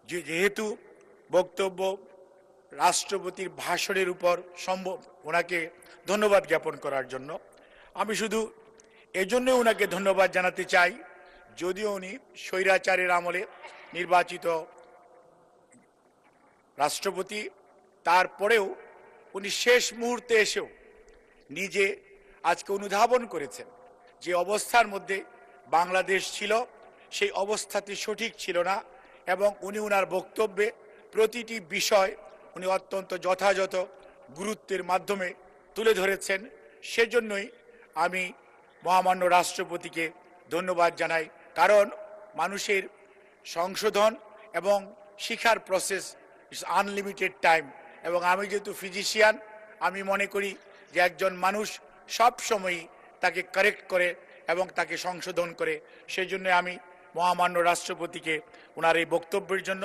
যেহেতু বক্তব্য রাষ্ট্রপতির ভাষণের উপর সম্ভব, ওনাকে ধন্যবাদ জ্ঞাপন করার জন্য আমি শুধু এজন্য ওনাকে ধন্যবাদ জানাতে চাই, যদিও উনি স্বৈরাচারের আমলে নির্বাচিত রাষ্ট্রপতি, তারপরেও উনি শেষ মুহূর্তে এসেও নিজে আজকে অনুধাবন করেছেন যে অবস্থার মধ্যে বাংলাদেশ ছিল সেই অবস্থাটি সঠিক ছিল না, এবং উনি ওনার বক্তব্যে প্রতিটি বিষয় উনি অত্যন্ত যথাযথ গুরুত্বের মাধ্যমে তুলে ধরেছেন। সেজন্যই আমি মহামান্য রাষ্ট্রপতিকে ধন্যবাদ জানাই, কারণ মানুষের সংশোধন এবং শিক্ষার প্রসেস ইজ আনলিমিটেড টাইম, এবং আমি যেহেতু ফিজিশিয়ান, আমি মনে করি যে একজন মানুষ সব সময়ই তাকে কারেক্ট করে এবং তাকে সংশোধন করে। সেই জন্য আমি মহামান্য রাষ্ট্রপতিকে ওনার এই বক্তব্যের জন্য